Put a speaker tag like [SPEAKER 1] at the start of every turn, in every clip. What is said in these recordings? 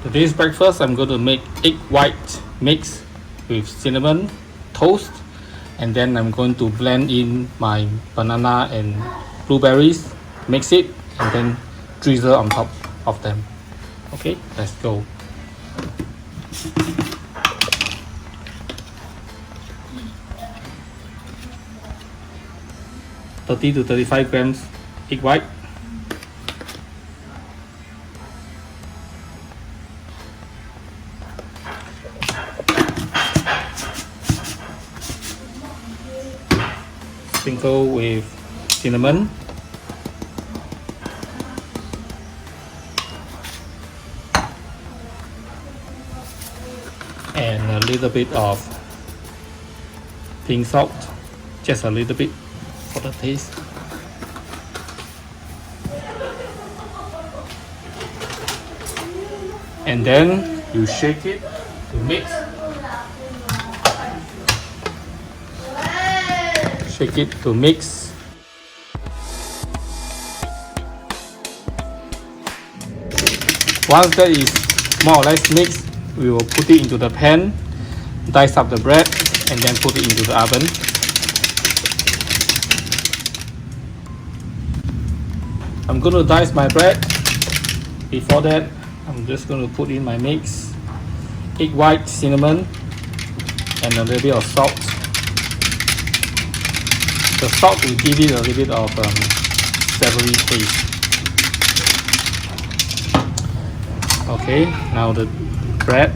[SPEAKER 1] Today's breakfast, I'm going to make egg white mix with cinnamon toast, and then I'm going to blend in my banana and blueberries, mix it, and then drizzle on top of them. Okay, let's go. (30 to 35 grams egg white). Sprinkle with cinnamon. And a little bit of pink salt, just a little bit for the taste. And then you shake it to mix. Shake it to mix. Once that is more or less mixed, we will put it into the pan, dice up the bread, and then put it into the oven. I'm going to dice my bread. Before that, I'm just going to put in my mix: egg white, cinnamon, and a little bit of salt. The salt will give it a little bit of savory taste. Okay, now the bread.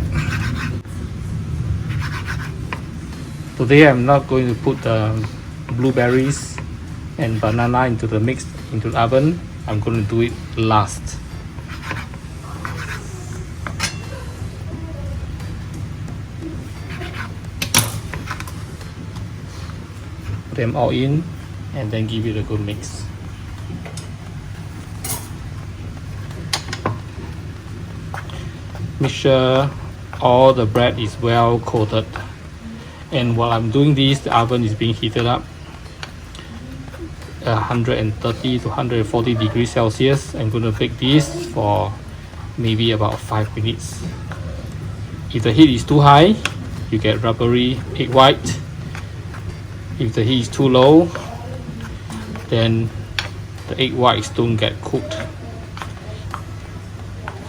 [SPEAKER 1] Today I'm not going to put the blueberries and banana into the mix into the oven. I'm going to do it last. Put them all in and then give it a good mix. Make sure all the bread is well coated. And while I'm doing this, the oven is being heated up 130 to 140 degrees Celsius. I'm going to bake this for maybe about 5 minutes. If the heat is too high, you get rubbery egg white. If the heat is too low, then the egg whites don't get cooked.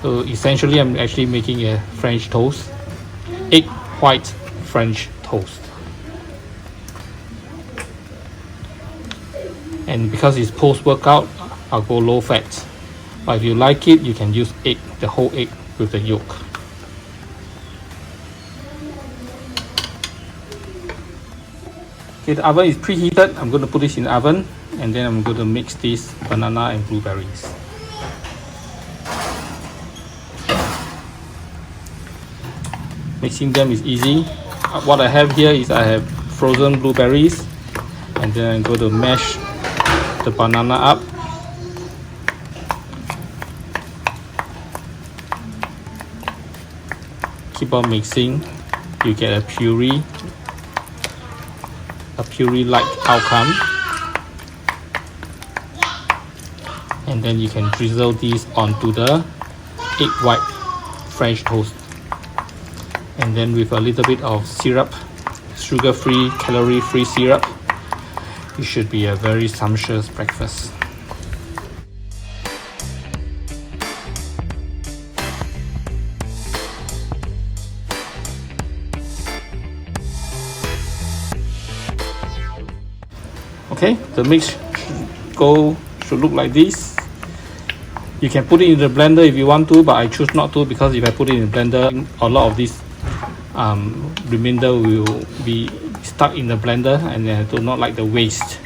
[SPEAKER 1] So essentially, I'm actually making a French toast, egg white French toast. And because it's post-workout, I'll go low fat. But if you like it, you can use egg, the whole egg with the yolk. Okay, the oven is preheated. I'm going to put this in the oven, and then I'm going to mix this banana and blueberries. Mixing them is easy. What I have here is I have frozen blueberries, and then I'm going to mash the banana up. Keep on mixing, you get a puree-like outcome. And then you can drizzle these onto the egg white French toast. And then with a little bit of syrup, sugar-free, calorie-free syrup, it should be a very sumptuous breakfast. Okay, the mix should look like this. You can put it in the blender if you want to, but I choose not to, because if I put it in the blender, a lot of this remainder will be stuck in the blender, and I do not like the waste.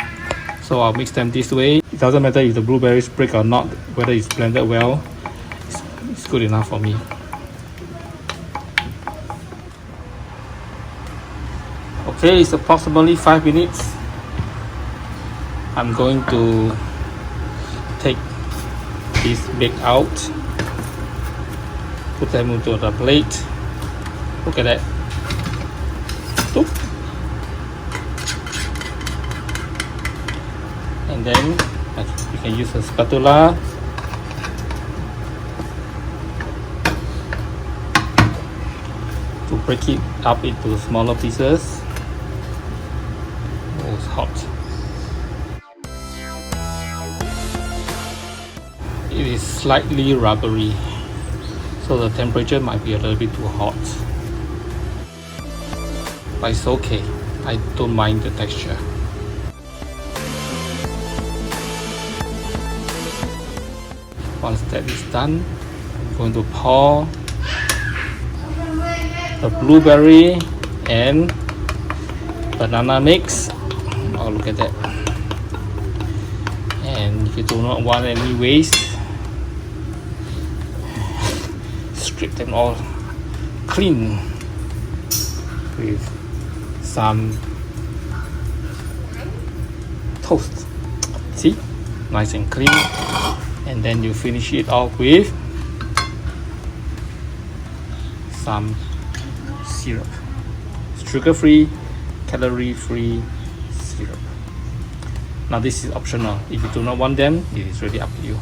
[SPEAKER 1] So I'll mix them this way. It doesn't matter if the blueberries break or not, whether it's blended well, it's good enough for me. Okay, it's approximately 5 minutes. I'm going to take this bake out, put them into the plate. Look at that. Oop. And then you can use a spatula break it up into smaller pieces. Oh, it's hot. It is slightly rubbery, so the temperature might be a little bit too hot. But it's okay. I don't mind the texture. Once that is done, I'm going to pour the blueberry and banana mix. Oh, look at that. And if you do not want any waste, strip them all clean with some toast. See, nice and clean. And then you finish it off with some syrup, sugar-free, calorie-free syrup. Now this is optional. If you do not want them, it is really up to you.